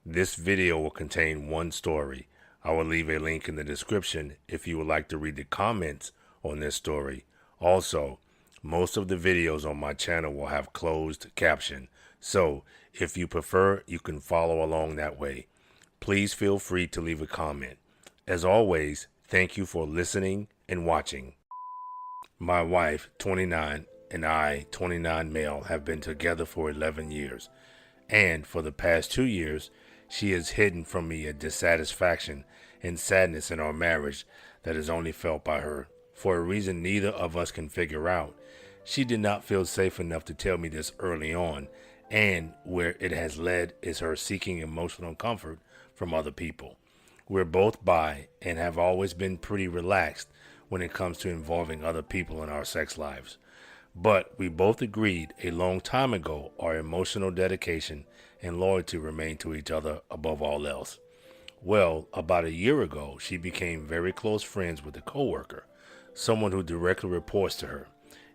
This video will contain one story. I will leave a link in the description if you would like to read the comments on this story. Also, most of the videos on my channel will have closed caption, so if you prefer, you can follow along that way. Please feel free to leave a comment. As always, thank you for listening and watching. My wife, 29, and I, 29 male, have been together for 11 years, and for the past 2 years, she has hidden from me a dissatisfaction and sadness in our marriage that is only felt by her. For a reason neither of us can figure out, she did not feel safe enough to tell me this early on, and where it has led is her seeking emotional comfort from other people. We're both bi and have always been pretty relaxed when it comes to involving other people in our sex lives. But we both agreed a long time ago our emotional dedication and loyalty remain to each other above all else. Well, about a year ago, she became very close friends with a coworker, someone who directly reports to her.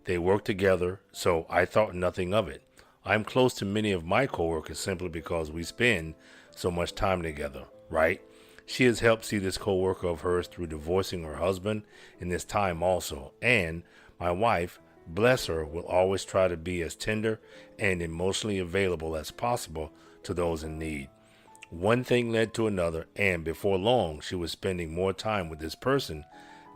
They work together, so I thought nothing of it. I'm close to many of my coworkers simply because we spend so much time together, right? She has helped see this coworker of hers through divorcing her husband in this time also, and my wife, bless her, will always try to be as tender and emotionally available as possible to those in need. One thing led to another, and before long, she was spending more time with this person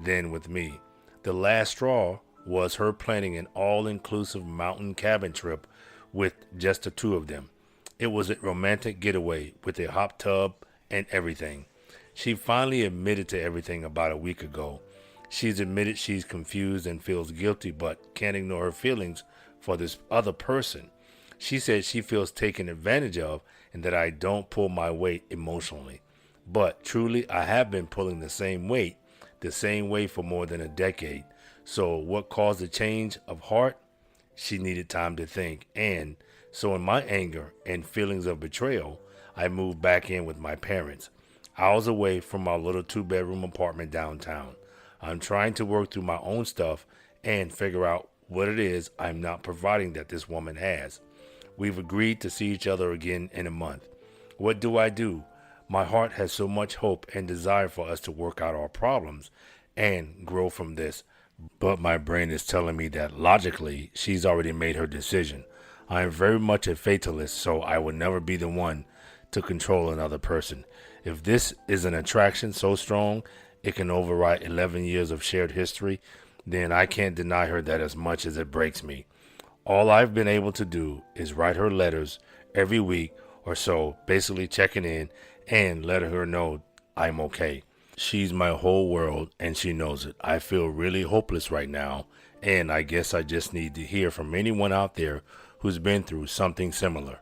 than with me. The last straw was her planning an all-inclusive mountain cabin trip with just the two of them. It was a romantic getaway with a hot tub and everything. She finally admitted to everything about a week ago. She's admitted she's confused and feels guilty but can't ignore her feelings for this other person. She said she feels taken advantage of and that I don't pull my weight emotionally. But truly, I have been pulling the same weight for more than a decade. So what caused the change of heart? She needed time to think. And so in my anger and feelings of betrayal, I moved back in with my parents. Hours away from our little two-bedroom apartment downtown. I'm trying to work through my own stuff and figure out what it is I'm not providing that this woman has. We've agreed to see each other again in a month. What do I do? My heart has so much hope and desire for us to work out our problems and grow from this, but my brain is telling me that logically she's already made her decision. I am very much a fatalist, so I will never be the one to control another person. If this is an attraction so strong it can override 11 years of shared history, then I can't deny her that as much as it breaks me. All I've been able to do is write her letters every week or so, basically checking in and letting her know I'm okay. She's my whole world and she knows it. I feel really hopeless right now, and I guess I just need to hear from anyone out there who's been through something similar.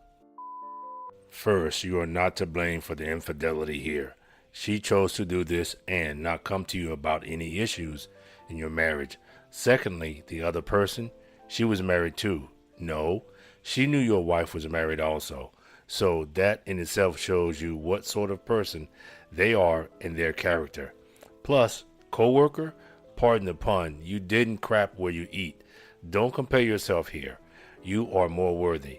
First, you are not to blame for the infidelity here. She chose to do this and not come to you about any issues in your marriage. Secondly, the other person, she was married too. No, she knew your wife was married also. So that in itself shows you what sort of person they are in their character. Plus, coworker, pardon the pun, you didn't crap where you eat. Don't compare yourself here. You are more worthy.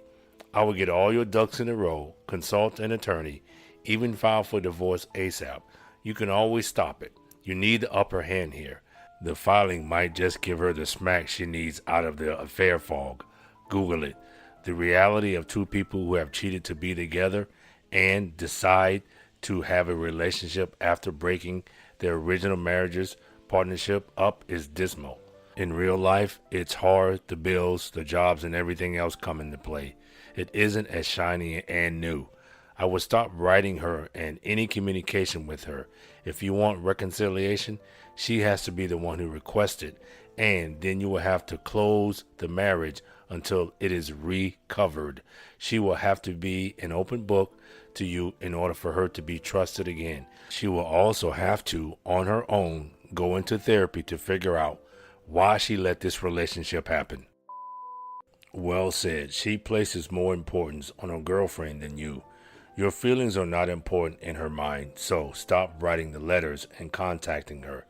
I will get all your ducks in a row, consult an attorney, even file for divorce ASAP. You can always stop it. You need the upper hand here. The filing might just give her the smack she needs out of the affair fog. Google it. The reality of two people who have cheated to be together and decide to have a relationship after breaking their original marriage's partnership up is dismal. In real life, it's hard, the bills, the jobs, and everything else come into play. It isn't as shiny and new. I would stop writing her and any communication with her. If you want reconciliation, she has to be the one who requests it, and then you will have to close the marriage until it is recovered. She will have to be an open book to you in order for her to be trusted again. She will also have to, on her own, go into therapy to figure out why she let this relationship happen. Well said. She places more importance on her girlfriend than you. Your feelings are not important in her mind, so stop writing the letters and contacting her.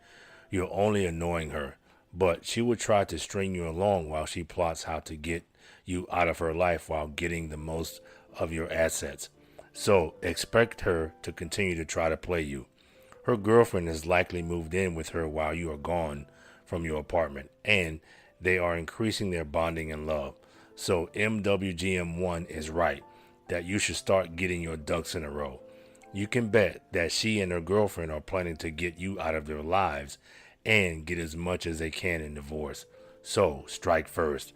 You're only annoying her, but she will try to string you along while she plots how to get you out of her life while getting the most of your assets. So expect her to continue to try to play you. Her girlfriend has likely moved in with her while you are gone from your apartment, and they are increasing their bonding and love. So MWGM1 is right that you should start getting your ducks in a row. You can bet that she and her girlfriend are planning to get you out of their lives and get as much as they can in divorce. So strike first.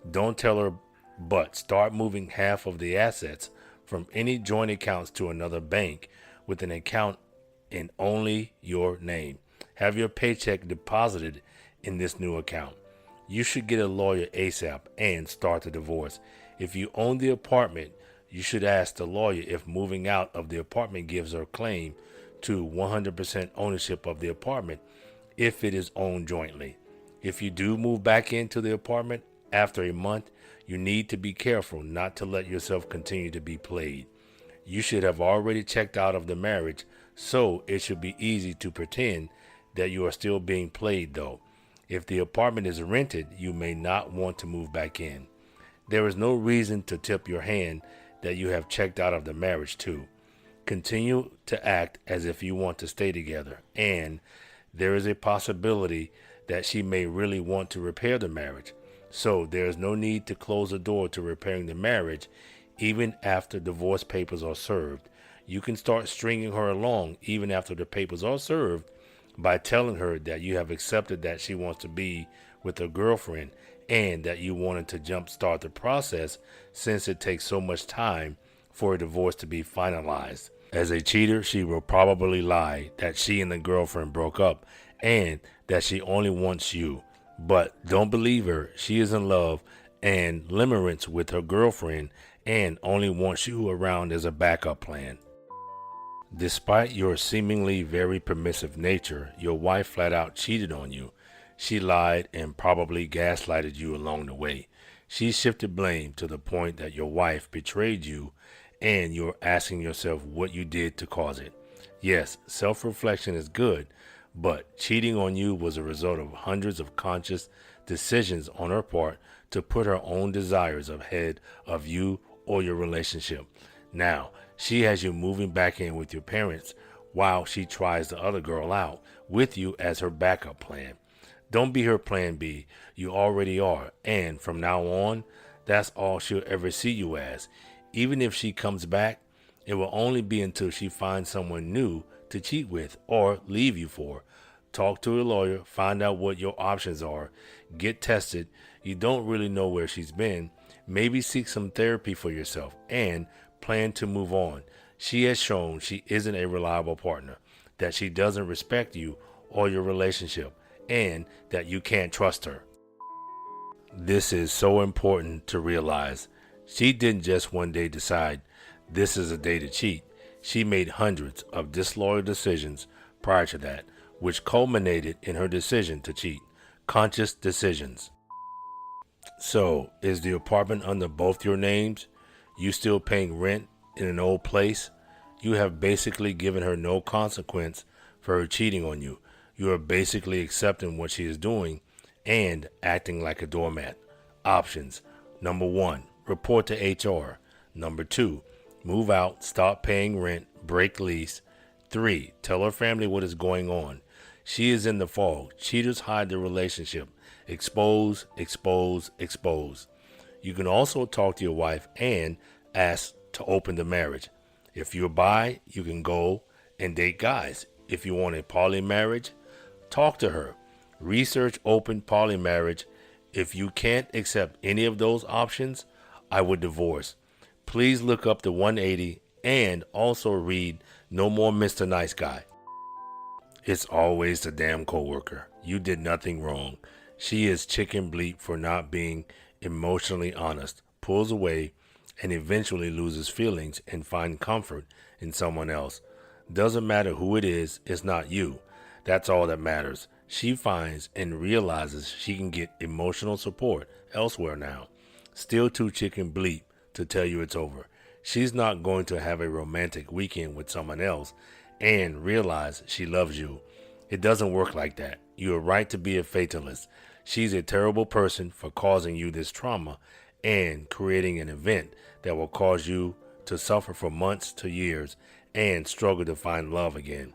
Don't tell her, but start moving half of the assets from any joint accounts to another bank with an account in only your name. Have your paycheck deposited in this new account. You should get a lawyer ASAP and start the divorce. If you own the apartment, you should ask the lawyer if moving out of the apartment gives her claim to 100% ownership of the apartment if it is owned jointly. If you do move back into the apartment after a month, you need to be careful not to let yourself continue to be played. You should have already checked out of the marriage, so it should be easy to pretend that you are still being played though. If the apartment is rented, you may not want to move back in. There is no reason to tip your hand that you have checked out of the marriage too. Continue to act as if you want to stay together, and there is a possibility that she may really want to repair the marriage. So there is no need to close the door to repairing the marriage even after divorce papers are served. You can start stringing her along even after the papers are served by telling her that you have accepted that she wants to be with her girlfriend and that you wanted to jumpstart the process since it takes so much time for a divorce to be finalized. As a cheater, she will probably lie that she and the girlfriend broke up and that she only wants you. But don't believe her. She is in love and limerence with her girlfriend and only wants you around as a backup plan. Despite your seemingly very permissive nature, your wife flat out cheated on you. She lied and probably gaslighted you along the way. She shifted blame to the point that your wife betrayed you and you're asking yourself what you did to cause it. Yes, self-reflection is good, but cheating on you was a result of hundreds of conscious decisions on her part to put her own desires ahead of you or your relationship. Now, she has you moving back in with your parents while she tries the other girl out with you as her backup plan. Don't be her plan B. You already are, and from now on, that's all she'll ever see you as. Even if she comes back, it will only be until she finds someone new to cheat with or leave you for. Talk to a lawyer, find out what your options are, get tested. You don't really know where she's been. Maybe seek some therapy for yourself and plan to move on. She has shown she isn't a reliable partner, that she doesn't respect you or your relationship, and that you can't trust her. This is so important to realize. She didn't just one day decide this is a day to cheat. She made hundreds of disloyal decisions prior to that, which culminated in her decision to cheat. Conscious decisions. So, is the apartment under both your names? You still paying rent in an old place? You have basically given her no consequence for her cheating on you. You are basically accepting what she is doing and acting like a doormat. Options. Number 1, report to HR. Number 2, move out, stop paying rent, break lease. 3, tell her family what is going on. She is in the fog. Cheaters hide their relationship. Expose, expose, expose. You can also talk to your wife and ask to open the marriage. If you're bi, you can go and date guys. If you want a poly marriage, talk to her. Research open poly marriage. If you can't accept any of those options, I would divorce. Please look up the 180 and also read No More Mr. Nice Guy. It's always the damn coworker. You did nothing wrong. She is chicken bleep for not being emotionally honest, pulls away, and eventually loses feelings and find comfort in someone else. Doesn't matter who it is, it's not you. That's all that matters. She finds and realizes she can get emotional support elsewhere now. Still too chicken bleep to tell you it's over. She's not going to have a romantic weekend with someone else and realize she loves you. It doesn't work like that. You are right to be a fatalist. She's a terrible person for causing you this trauma and creating an event that will cause you to suffer for months to years and struggle to find love again,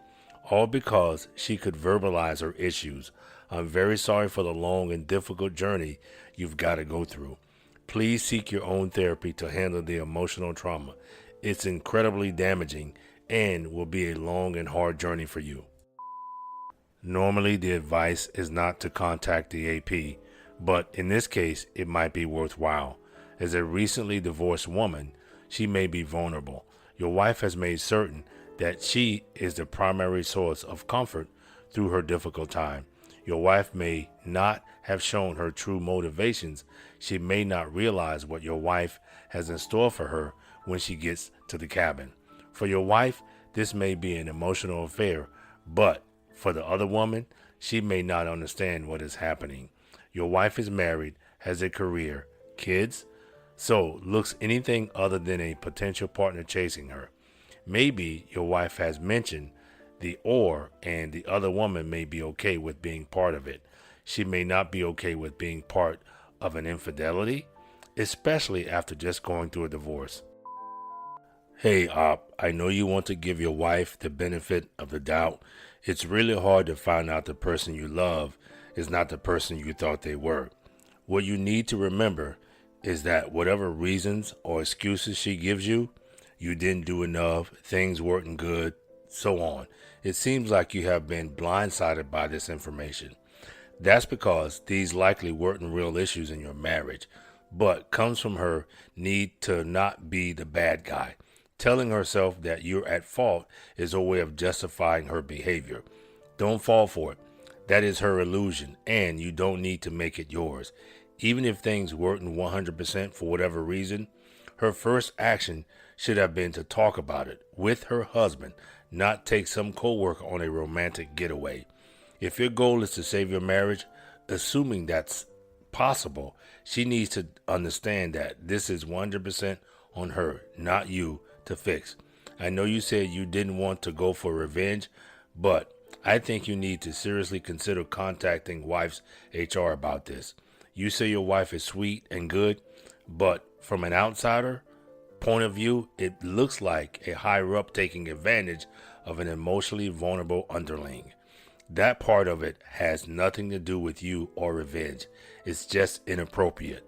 all because she could verbalize her issues. I'm very sorry for the long and difficult journey you've got to go through. Please seek your own therapy to handle the emotional trauma. It's incredibly damaging and will be a long and hard journey for you. Normally, the advice is not to contact the AP, but in this case, it might be worthwhile. As a recently divorced woman, she may be vulnerable. Your wife has made certain that she is the primary source of comfort through her difficult time. Your wife may not have shown her true motivations. She may not realize what your wife has in store for her when she gets to the cabin. For your wife, this may be an emotional affair, but for the other woman, she may not understand what is happening. Your wife is married, has a career, kids, so looks anything other than a potential partner chasing her. Maybe your wife has mentioned and the other woman may be okay with being part of it. She may not be okay with being part of an infidelity, especially after just going through a divorce. Hey, I know you want to give your wife the benefit of the doubt. It's really hard to find out the person you love is not the person you thought they were. What you need to remember is that whatever reasons or excuses she gives you, you didn't do enough, things weren't good, so on. It seems like you have been blindsided by this information. That's because these likely weren't real issues in your marriage, but comes from her need to not be the bad guy. Telling herself that you're at fault is a way of justifying her behavior. Don't fall for it. That is her illusion, and you don't need to make it yours. Even if things weren't 100% for whatever reason, her first action should have been to talk about it with her husband, not take some coworker on a romantic getaway. If your goal is to save your marriage, assuming that's possible, she needs to understand that this is 100% on her, not you, to fix. I know you said you didn't want to go for revenge, but I think you need to seriously consider contacting wife's HR about this. You say your wife is sweet and good, but from an outsider point of view, it looks like a higher up taking advantage of an emotionally vulnerable underling. That part of it has nothing to do with you or revenge. It's just inappropriate.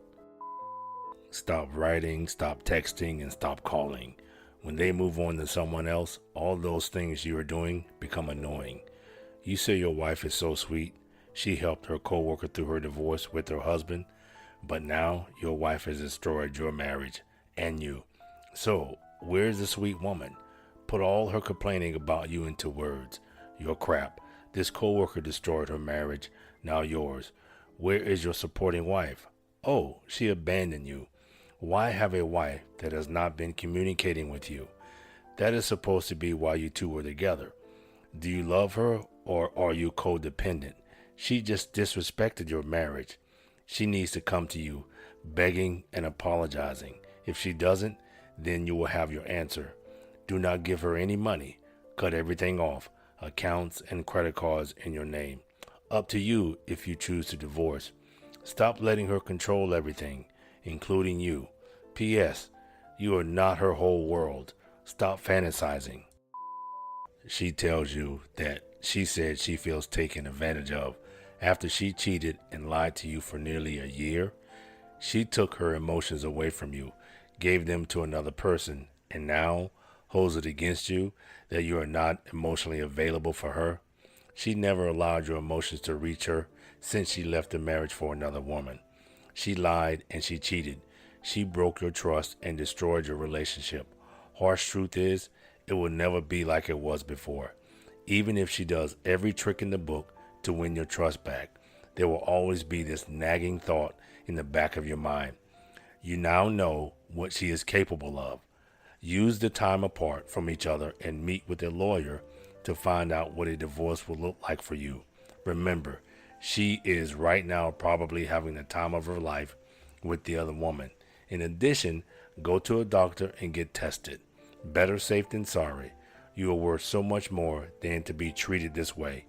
Stop writing, stop texting, and stop calling. When they move on to someone else, all those things you are doing become annoying. You say your wife is so sweet. She helped her coworker through her divorce with her husband, but now your wife has destroyed your marriage and you. So, where's the sweet woman? Put all her complaining about you into words. You're crap. This coworker destroyed her marriage, now yours. Where is your supporting wife? Oh, she abandoned you. Why have a wife that has not been communicating with you? That is supposed to be why you two were together. Do you love her or are you codependent? She just disrespected your marriage. She needs to come to you, begging and apologizing. If she doesn't, then you will have your answer. Do not give her any money. Cut everything off, accounts and credit cards in your name. Up to you if you choose to divorce. Stop letting her control everything, including you. P.S. You are not her whole world. Stop fantasizing. She tells you that she said she feels taken advantage of after she cheated and lied to you for nearly a year. She took her emotions away from you, gave them to another person, and now holds it against you that you are not emotionally available for her. She never allowed your emotions to reach her since she left the marriage for another woman. She lied and she cheated. She broke your trust and destroyed your relationship. Harsh truth is, it will never be like it was before. Even if she does every trick in the book to win your trust back, there will always be this nagging thought in the back of your mind. You now know what she is capable of. Use the time apart from each other and meet with a lawyer to find out what a divorce will look like for you. Remember, she is right now probably having the time of her life with the other woman. In addition, go to a doctor and get tested. Better safe than sorry. You are worth so much more than to be treated this way.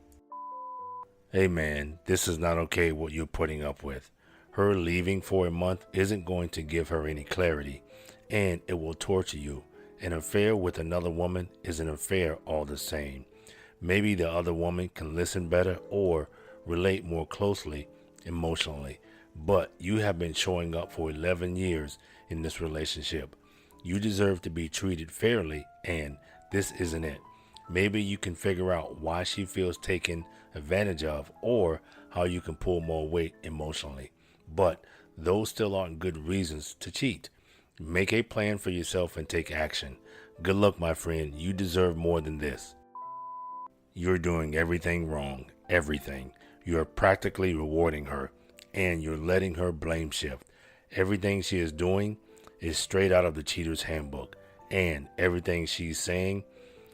Hey man, this is not okay what you're putting up with. Her leaving for a month isn't going to give her any clarity, and it will torture you. An affair with another woman is an affair all the same. Maybe the other woman can listen better or relate more closely emotionally, but you have been showing up for 11 years in this relationship. You deserve to be treated fairly, and this isn't it. Maybe you can figure out why she feels taken advantage of or how you can pull more weight emotionally. But those still aren't good reasons to cheat. Make a plan for yourself and take action. Good luck, my friend. You deserve more than this. You're doing everything wrong. Everything. You're practically rewarding her, and you're letting her blame shift. Everything she is doing is straight out of the cheater's handbook, and everything she's saying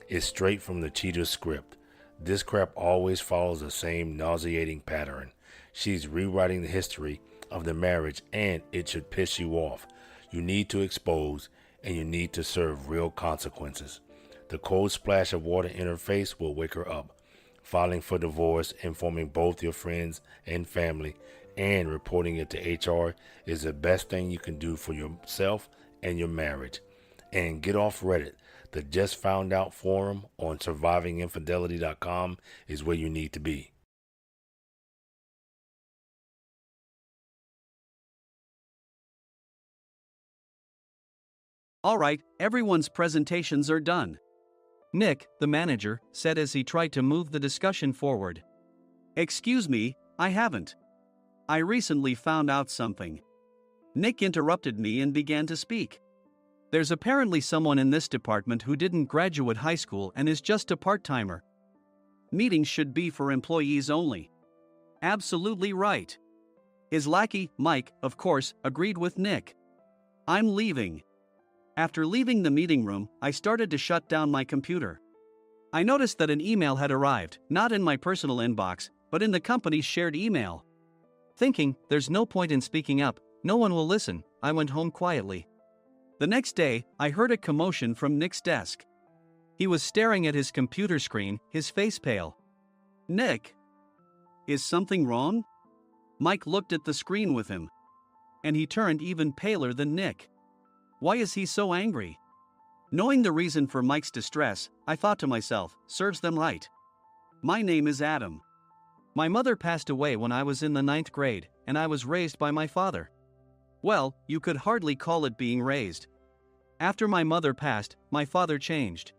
is straight from the cheater's script. This crap always follows the same nauseating pattern. She's rewriting the history of the marriage, and it should piss you off. You need to expose, and you need to serve real consequences. The cold splash of water in her face will wake her up. Filing for divorce, informing both your friends and family, and reporting it to HR is the best thing you can do for yourself and your marriage. And get off Reddit. The Just Found Out forum on survivinginfidelity.com is where you need to be. All right, everyone's presentations are done. Nick, the manager, said as he tried to move the discussion forward. Excuse me, I haven't. I recently found out something. Nick interrupted me and began to speak. There's apparently someone in this department who didn't graduate high school and is just a part-timer. Meetings should be for employees only. Absolutely right. His lackey, Mike, of course, agreed with Nick. I'm leaving. After leaving the meeting room, I started to shut down my computer. I noticed that an email had arrived, not in my personal inbox, but in the company's shared email. Thinking, there's no point in speaking up, no one will listen, I went home quietly. The next day, I heard a commotion from Nick's desk. He was staring at his computer screen, his face pale. Nick! Is something wrong? Mike looked at the screen with him. And he turned even paler than Nick. Why is he so angry? Knowing the reason for Mike's distress, I thought to myself, serves them right. My name is Adam. My mother passed away when I was in the 9th grade, and I was raised by my father. Well, you could hardly call it being raised. After my mother passed, my father changed.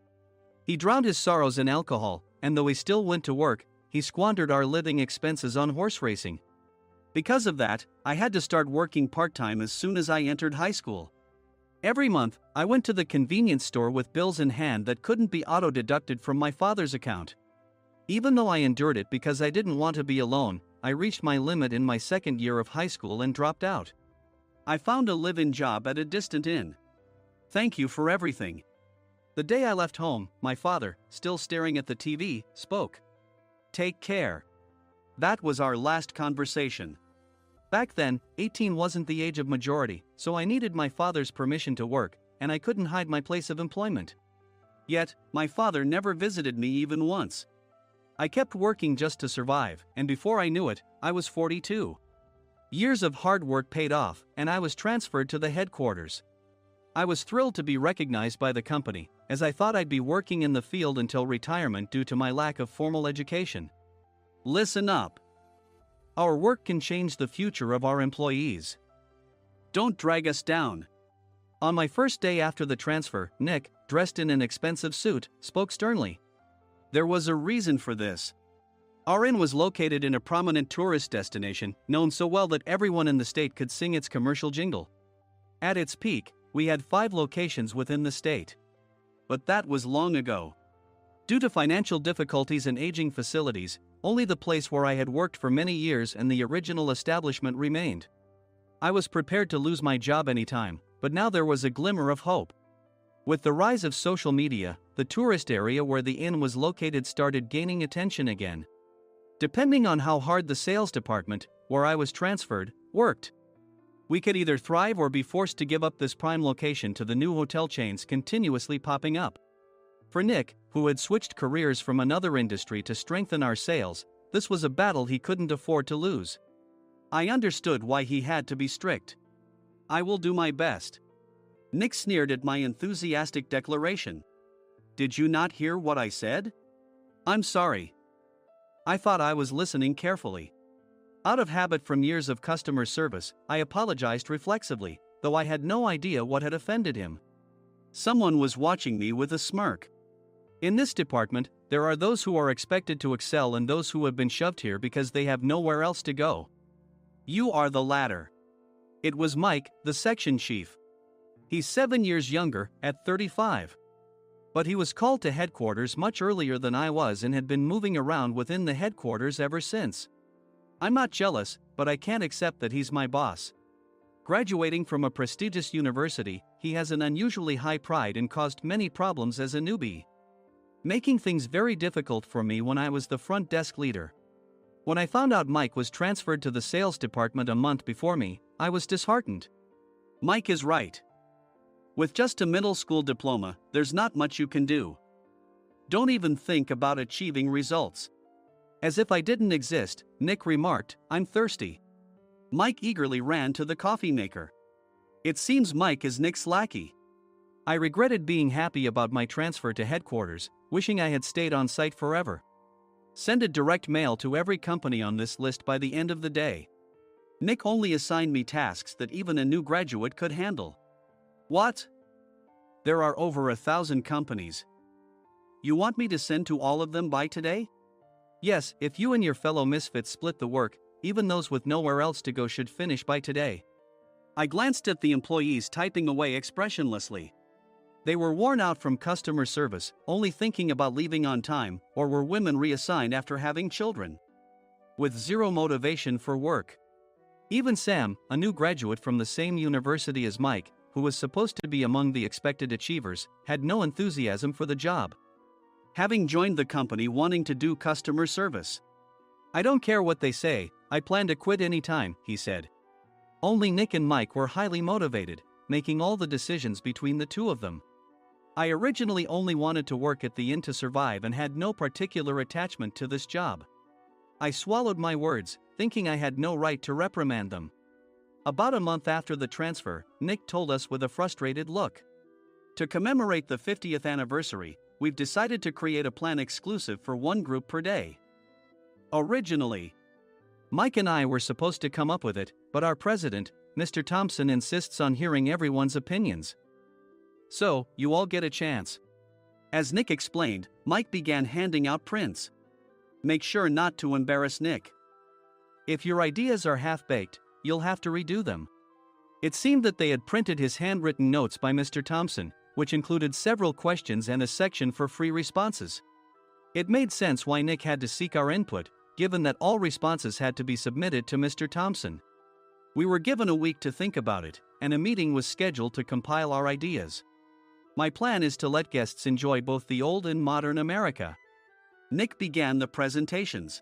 He drowned his sorrows in alcohol, and though he still went to work, he squandered our living expenses on horse racing. Because of that, I had to start working part-time as soon as I entered high school. Every month, I went to the convenience store with bills in hand that couldn't be auto-deducted from my father's account. Even though I endured it because I didn't want to be alone, I reached my limit in my second year of high school and dropped out. I found a live-in job at a distant inn. Thank you for everything. The day I left home, my father, still staring at the TV, spoke. Take care. That was our last conversation. Back then, 18 wasn't the age of majority, so I needed my father's permission to work, and I couldn't hide my place of employment. Yet, my father never visited me even once. I kept working just to survive, and before I knew it, I was 42. Years of hard work paid off, and I was transferred to the headquarters. I was thrilled to be recognized by the company, as I thought I'd be working in the field until retirement due to my lack of formal education. Listen up. Our work can change the future of our employees. Don't drag us down. On my first day after the transfer, Nick, dressed in an expensive suit, spoke sternly. There was a reason for this. Our inn was located in a prominent tourist destination, known so well that everyone in the state could sing its commercial jingle. At its peak, we had 5 locations within the state. But that was long ago. Due to financial difficulties and aging facilities, only the place where I had worked for many years and the original establishment remained. I was prepared to lose my job anytime, but now there was a glimmer of hope. With the rise of social media, the tourist area where the inn was located started gaining attention again. Depending on how hard the sales department, where I was transferred, worked, we could either thrive or be forced to give up this prime location to the new hotel chains continuously popping up. For Nick, who had switched careers from another industry to strengthen our sales, this was a battle he couldn't afford to lose. I understood why he had to be strict. I will do my best. Nick sneered at my enthusiastic declaration. Did you not hear what I said? I'm sorry. I thought I was listening carefully. Out of habit from years of customer service, I apologized reflexively, though I had no idea what had offended him. Someone was watching me with a smirk. In this department, there are those who are expected to excel and those who have been shoved here because they have nowhere else to go. You are the latter. It was Mike, the section chief. He's 7 years younger, at 35. But he was called to headquarters much earlier than I was and had been moving around within the headquarters ever since. I'm not jealous, but I can't accept that he's my boss. Graduating from a prestigious university, he has an unusually high pride and caused many problems as a newbie, making things very difficult for me when I was the front desk leader. When I found out Mike was transferred to the sales department a month before me, I was disheartened. Mike is right. With just a middle school diploma, there's not much you can do. Don't even think about achieving results. As if I didn't exist, Nick remarked, I'm thirsty. Mike eagerly ran to the coffee maker. It seems Mike is Nick's lackey. I regretted being happy about my transfer to headquarters, wishing I had stayed on site forever. Send a direct mail to every company on this list by the end of the day. Nick only assigned me tasks that even a new graduate could handle. What? There are over 1,000 companies. You want me to send to all of them by today? Yes, if you and your fellow misfits split the work, even those with nowhere else to go should finish by today. I glanced at the employees typing away expressionlessly. They were worn out from customer service, only thinking about leaving on time, or were women reassigned after having children, with zero motivation for work. Even Sam, a new graduate from the same university as Mike, who was supposed to be among the expected achievers, had no enthusiasm for the job, having joined the company wanting to do customer service. I don't care what they say, I plan to quit any time, he said. Only Nick and Mike were highly motivated, making all the decisions between the two of them. I originally only wanted to work at the inn to survive and had no particular attachment to this job. I swallowed my words, thinking I had no right to reprimand them. About a month after the transfer, Nick told us with a frustrated look. To commemorate the 50th anniversary, we've decided to create a plan exclusive for one group per day. Originally, Mike and I were supposed to come up with it, but our president, Mr. Thompson, insists on hearing everyone's opinions. So, you all get a chance. As Nick explained, Mike began handing out prints. Make sure not to embarrass Nick. If your ideas are half-baked, you'll have to redo them. It seemed that they had printed his handwritten notes by Mr. Thompson, which included several questions and a section for free responses. It made sense why Nick had to seek our input, given that all responses had to be submitted to Mr. Thompson. We were given a week to think about it, and a meeting was scheduled to compile our ideas. My plan is to let guests enjoy both the old and modern America. Nick began the presentations.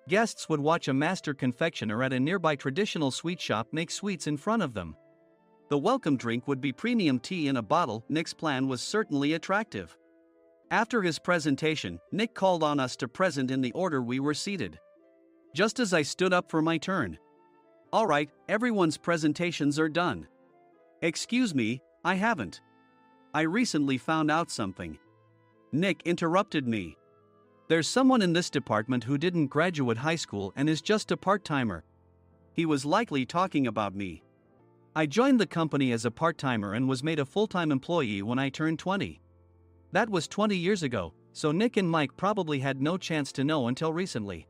Guests would watch a master confectioner at a nearby traditional sweet shop make sweets in front of them. The welcome drink would be premium tea in a bottle. Nick's plan was certainly attractive. After his presentation, Nick called on us to present in the order we were seated. Just as I stood up for my turn. All right, everyone's presentations are done. Excuse me, I haven't. I recently found out something. Nick interrupted me. There's someone in this department who didn't graduate high school and is just a part-timer. He was likely talking about me. I joined the company as a part-timer and was made a full-time employee when I turned 20. That was 20 years ago, so Nick and Mike probably had no chance to know until recently.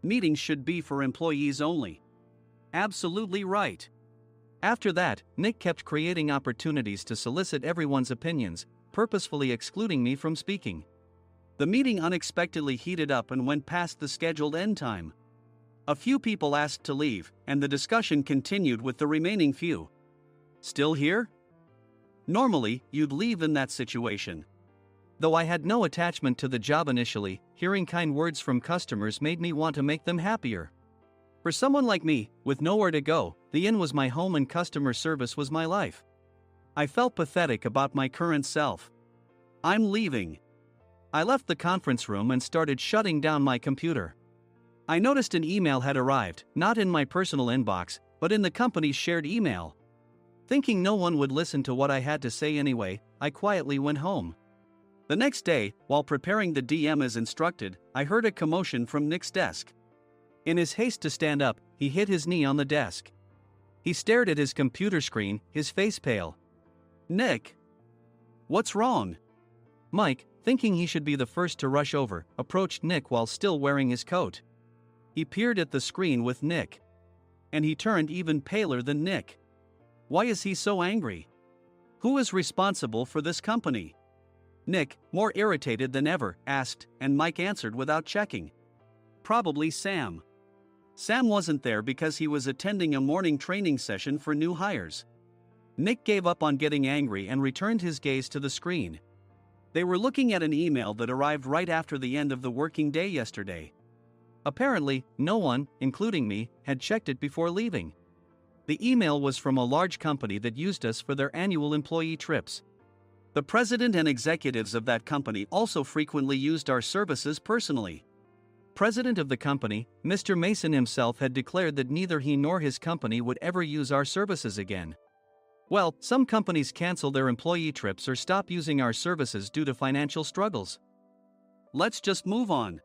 Meetings should be for employees only. Absolutely right. After that, Nick kept creating opportunities to solicit everyone's opinions, purposefully excluding me from speaking. The meeting unexpectedly heated up and went past the scheduled end time. A few people asked to leave, and the discussion continued with the remaining few. Still here? Normally, you'd leave in that situation. Though I had no attachment to the job initially, hearing kind words from customers made me want to make them happier. For someone like me, with nowhere to go, the inn was my home and customer service was my life. I felt pathetic about my current self. I'm leaving. I left the conference room and started shutting down my computer. I noticed an email had arrived, not in my personal inbox, but in the company's shared email. Thinking no one would listen to what I had to say anyway, I quietly went home. The next day, while preparing the DM as instructed, I heard a commotion from Nick's desk. In his haste to stand up, he hit his knee on the desk. He stared at his computer screen, his face pale. "Nick? What's wrong?" Mike, thinking he should be the first to rush over, approached Nick while still wearing his coat. He peered at the screen with Nick. And he turned even paler than Nick. Why is he so angry? Who is responsible for this company? Nick, more irritated than ever, asked, and Mike answered without checking. Probably Sam. Sam wasn't there because he was attending a morning training session for new hires. Nick gave up on getting angry and returned his gaze to the screen. They were looking at an email that arrived right after the end of the working day yesterday. Apparently, no one, including me, had checked it before leaving. The email was from a large company that used us for their annual employee trips. The president and executives of that company also frequently used our services personally. President of the company, Mr. Mason himself, had declared that neither he nor his company would ever use our services again. Well, some companies cancel their employee trips or stop using our services due to financial struggles. Let's just move on.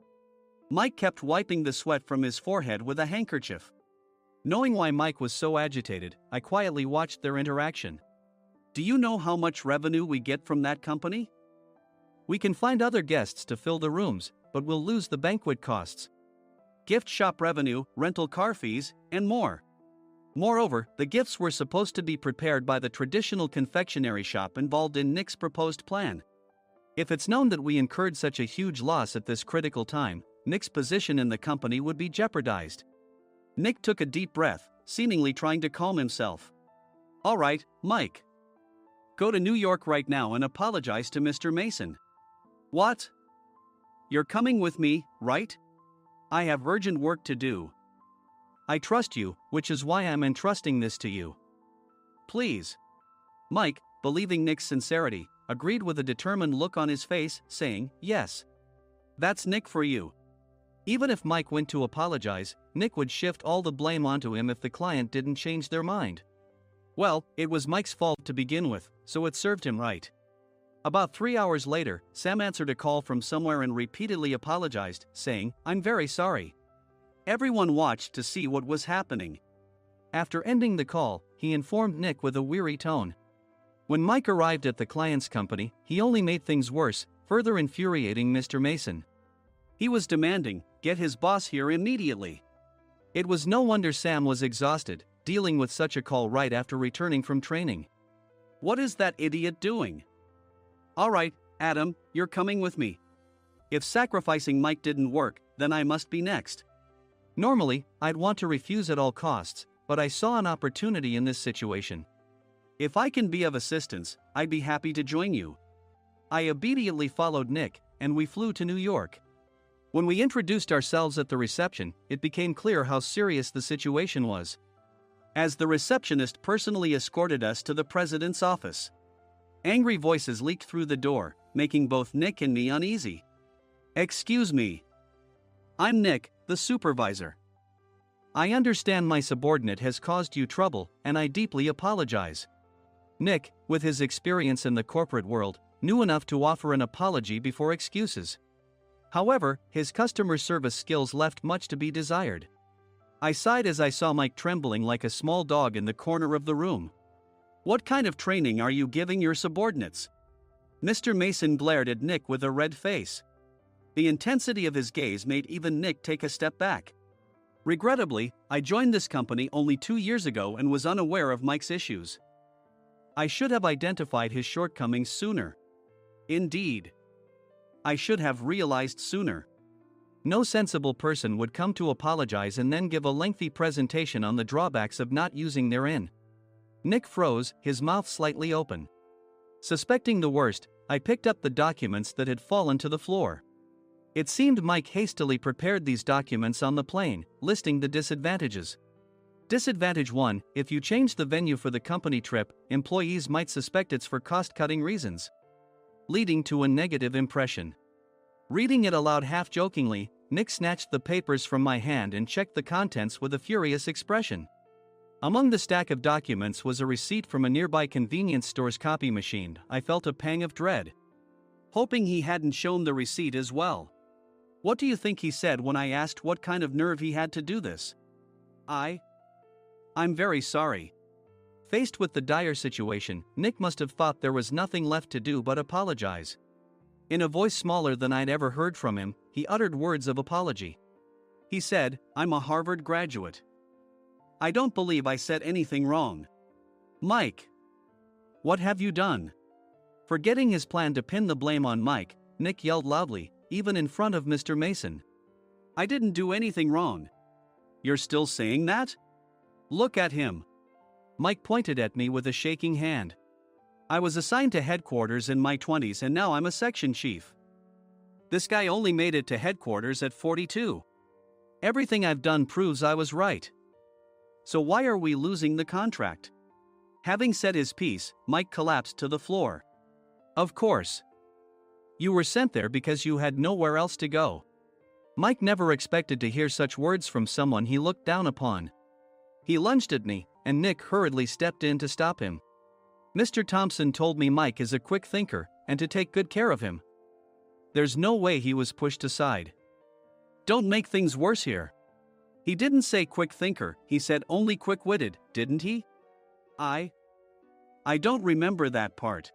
Mike kept wiping the sweat from his forehead with a handkerchief. Knowing why Mike was so agitated, I quietly watched their interaction. Do you know how much revenue we get from that company? We can find other guests to fill the rooms, but we'll lose the banquet costs, gift shop revenue, rental car fees, and more. Moreover, the gifts were supposed to be prepared by the traditional confectionery shop involved in Nick's proposed plan. If it's known that we incurred such a huge loss at this critical time, Nick's position in the company would be jeopardized. Nick took a deep breath, seemingly trying to calm himself. All right, Mike. Go to New York right now and apologize to Mr. Mason. What? You're coming with me, right? I have urgent work to do. I trust you, which is why I'm entrusting this to you. Please. Mike, believing Nick's sincerity, agreed with a determined look on his face, saying, yes. That's Nick for you. Even if Mike went to apologize, Nick would shift all the blame onto him if the client didn't change their mind. Well, it was Mike's fault to begin with, so it served him right. About 3 hours later, Sam answered a call from somewhere and repeatedly apologized, saying, I'm very sorry. Everyone watched to see what was happening. After ending the call, he informed Nick with a weary tone. When Mike arrived at the client's company, he only made things worse, further infuriating Mr. Mason. He was demanding, get his boss here immediately. It was no wonder Sam was exhausted, dealing with such a call right after returning from training. What is that idiot doing? All right, Adam, you're coming with me. If sacrificing Mike didn't work, then I must be next. Normally, I'd want to refuse at all costs, but I saw an opportunity in this situation. If I can be of assistance, I'd be happy to join you. I obediently followed Nick, and we flew to New York. When we introduced ourselves at the reception, it became clear how serious the situation was, as the receptionist personally escorted us to the president's office. Angry voices leaked through the door, making both Nick and me uneasy. Excuse me. I'm Nick, the supervisor. I understand my subordinate has caused you trouble, and I deeply apologize. Nick, with his experience in the corporate world, knew enough to offer an apology before excuses. However, his customer service skills left much to be desired. I sighed as I saw Mike trembling like a small dog in the corner of the room. What kind of training are you giving your subordinates? Mr. Mason glared at Nick with a red face. The intensity of his gaze made even Nick take a step back. Regrettably, I joined this company only 2 years ago and was unaware of Mike's issues. I should have identified his shortcomings sooner. Indeed. I should have realized sooner. No sensible person would come to apologize and then give a lengthy presentation on the drawbacks of not using their in. Nick froze, his mouth slightly open. Suspecting the worst, I picked up the documents that had fallen to the floor. It seemed Mike hastily prepared these documents on the plane, listing the disadvantages. Disadvantage 1: if you change the venue for the company trip, employees might suspect it's for cost-cutting reasons, leading to a negative impression. Reading it aloud half-jokingly, Nick snatched the papers from my hand and checked the contents with a furious expression. Among the stack of documents was a receipt from a nearby convenience store's copy machine. I felt a pang of dread, hoping he hadn't shown the receipt as well. What do you think he said when I asked what kind of nerve he had to do this? I'm very sorry. Faced with the dire situation, Nick must have thought there was nothing left to do but apologize. In a voice smaller than I'd ever heard from him, he uttered words of apology. He said, "I'm a Harvard graduate. I don't believe I said anything wrong." Mike! What have you done? Forgetting his plan to pin the blame on Mike, Nick yelled loudly, even in front of Mr. Mason. "I didn't do anything wrong." "You're still saying that? Look at him." Mike pointed at me with a shaking hand. "I was assigned to headquarters in my 20s and now I'm a section chief. This guy only made it to headquarters at 42. Everything I've done proves I was right. So why are we losing the contract?" Having said his piece, Mike collapsed to the floor. "Of course. You were sent there because you had nowhere else to go." Mike never expected to hear such words from someone he looked down upon. He lunged at me, and Nick hurriedly stepped in to stop him. "Mr. Thompson told me Mike is a quick thinker, and to take good care of him." There's no way he was pushed aside. "Don't make things worse here. He didn't say quick thinker, he said only quick-witted, didn't he?" I don't remember that part."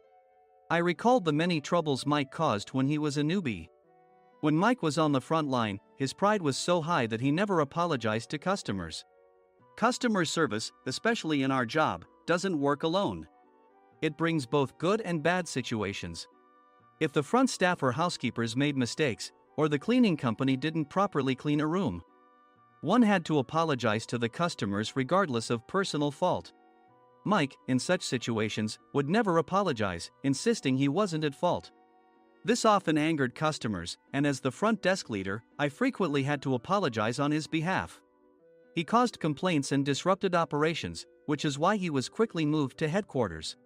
I recalled the many troubles Mike caused when he was a newbie. When Mike was on the front line, his pride was so high that he never apologized to customers. Customer service, especially in our job, doesn't work alone. It brings both good and bad situations. If the front staff or housekeepers made mistakes, or the cleaning company didn't properly clean a room, one had to apologize to the customers regardless of personal fault. Mike, in such situations, would never apologize, insisting he wasn't at fault. This often angered customers, and as the front desk leader, I frequently had to apologize on his behalf. He caused complaints and disrupted operations, which is why he was quickly moved to headquarters.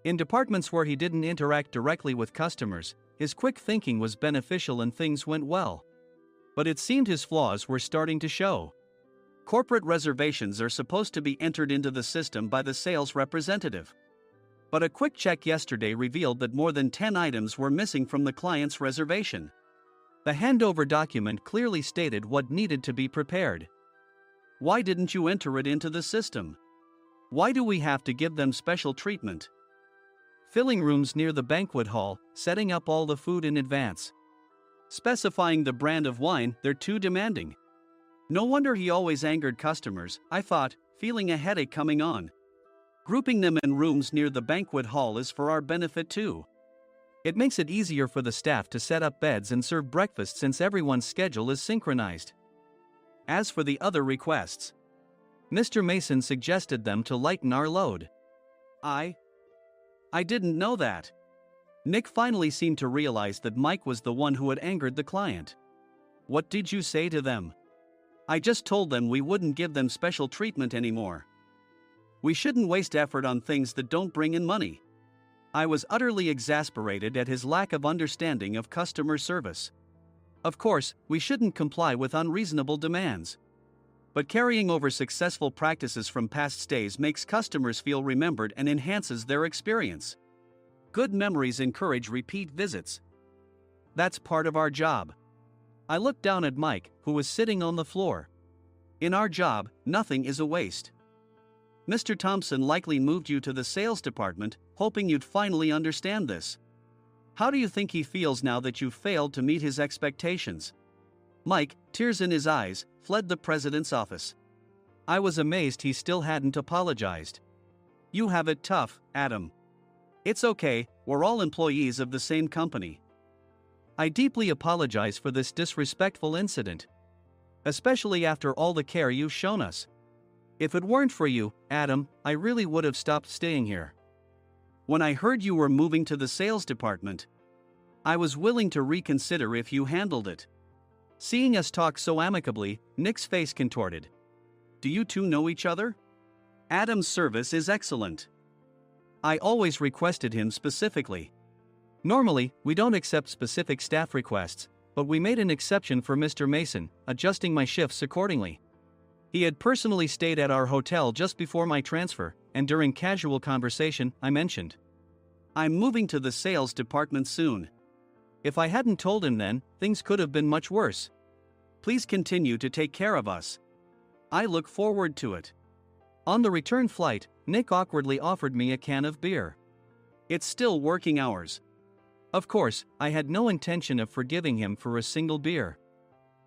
In departments where he didn't interact directly with customers, his quick thinking was beneficial and things went well. But it seemed his flaws were starting to show. Corporate reservations are supposed to be entered into the system by the sales representative. But a quick check yesterday revealed that more than 10 items were missing from the client's reservation. The handover document clearly stated what needed to be prepared. Why didn't you enter it into the system? Why do we have to give them special treatment? Filling rooms near the banquet hall, setting up all the food in advance. Specifying the brand of wine, they're too demanding. No wonder he always angered customers, I thought, feeling a headache coming on. Grouping them in rooms near the banquet hall is for our benefit too. It makes it easier for the staff to set up beds and serve breakfast since everyone's schedule is synchronized. As for the other requests, Mr. Mason suggested them to lighten our load. I didn't know that. Nick finally seemed to realize that Mike was the one who had angered the client. What did you say to them? I just told them we wouldn't give them special treatment anymore. We shouldn't waste effort on things that don't bring in money. I was utterly exasperated at his lack of understanding of customer service. Of course, we shouldn't comply with unreasonable demands. But carrying over successful practices from past stays makes customers feel remembered and enhances their experience. Good memories encourage repeat visits. That's part of our job. I looked down at Mike, who was sitting on the floor. In our job, nothing is a waste. Mr. Thompson likely moved you to the sales department, hoping you'd finally understand this. How do you think he feels now that you failed to meet his expectations? Mike, tears in his eyes, fled the president's office. I was amazed he still hadn't apologized. You have it tough, Adam. It's okay, we're all employees of the same company. I deeply apologize for this disrespectful incident. Especially after all the care you've shown us. If it weren't for you, Adam, I really would have stopped staying here. When I heard you were moving to the sales department, I was willing to reconsider if you handled it. Seeing us talk so amicably, Nick's face contorted. Do you two know each other? Adam's service is excellent. I always requested him specifically. Normally, we don't accept specific staff requests, but we made an exception for Mr. Mason, adjusting my shifts accordingly. He had personally stayed at our hotel just before my transfer, and during casual conversation, I mentioned, "I'm moving to the sales department soon." If I hadn't told him then, things could have been much worse. Please continue to take care of us. I look forward to it. On the return flight, Nick awkwardly offered me a can of beer. It's still working hours. Of course, I had no intention of forgiving him for a single beer.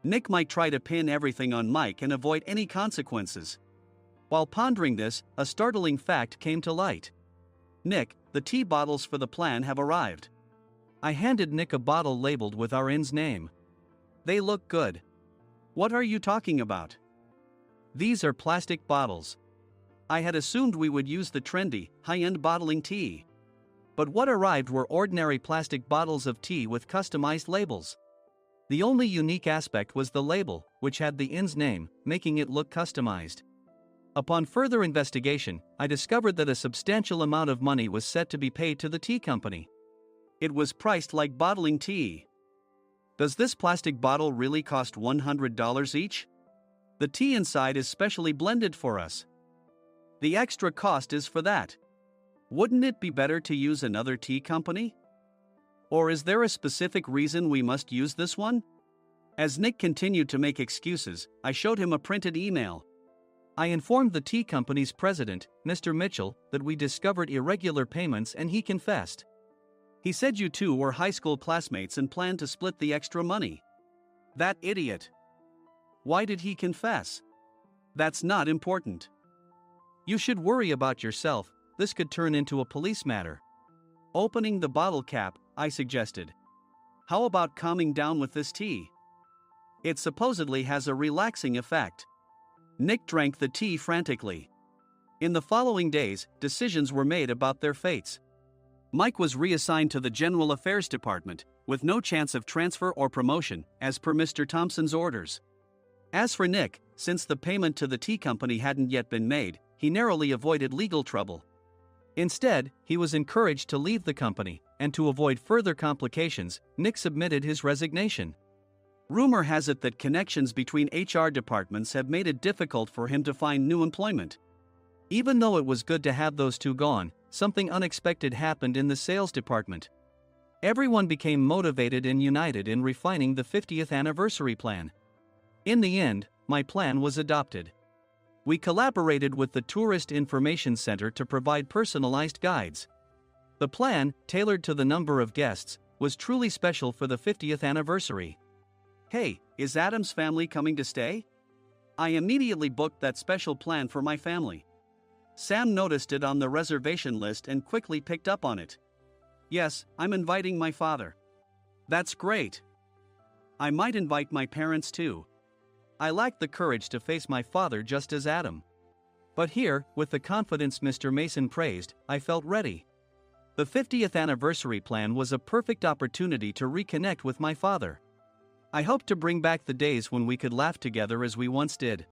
Nick might try to pin everything on Mike and avoid any consequences. While pondering this, a startling fact came to light. "Nick, the tea bottles for the plan have arrived." I handed Nick a bottle labeled with our inn's name. "They look good." "What are you talking about?" "These are plastic bottles. I had assumed we would use the trendy, high-end bottling tea. But what arrived were ordinary plastic bottles of tea with customized labels. The only unique aspect was the label, which had the inn's name, making it look customized. Upon further investigation, I discovered that a substantial amount of money was set to be paid to the tea company. It was priced like bottling tea. Does this plastic bottle really cost $100 each? The tea inside is specially blended for us. The extra cost is for that. Wouldn't it be better to use another tea company? Or is there a specific reason we must use this one?" As Nick continued to make excuses, I showed him a printed email. I informed the tea company's president, Mr. Mitchell, that we discovered irregular payments and he confessed. He said you two were high school classmates and planned to split the extra money. That idiot. Why did he confess? That's not important. You should worry about yourself, this could turn into a police matter. Opening the bottle cap, I suggested. How about calming down with this tea? It supposedly has a relaxing effect. Nick drank the tea frantically. In the following days, decisions were made about their fates. Mike was reassigned to the General Affairs Department, with no chance of transfer or promotion, as per Mr. Thompson's orders. As for Nick, since the payment to the tea company hadn't yet been made, he narrowly avoided legal trouble. Instead, he was encouraged to leave the company, and to avoid further complications, Nick submitted his resignation. Rumor has it that connections between HR departments have made it difficult for him to find new employment. Even though it was good to have those two gone, something unexpected happened in the sales department. Everyone became motivated and united in refining the 50th anniversary plan. In the end, my plan was adopted. We collaborated with the Tourist Information Center to provide personalized guides. The plan, tailored to the number of guests, was truly special for the 50th anniversary. "Hey, is Adam's family coming to stay?" I immediately booked that special plan for my family. Sam noticed it on the reservation list and quickly picked up on it. "Yes, I'm inviting my father." "That's great. I might invite my parents too." I lacked the courage to face my father just as Adam. But here, with the confidence Mr. Mason praised, I felt ready. The 50th anniversary plan was a perfect opportunity to reconnect with my father. I hoped to bring back the days when we could laugh together as we once did.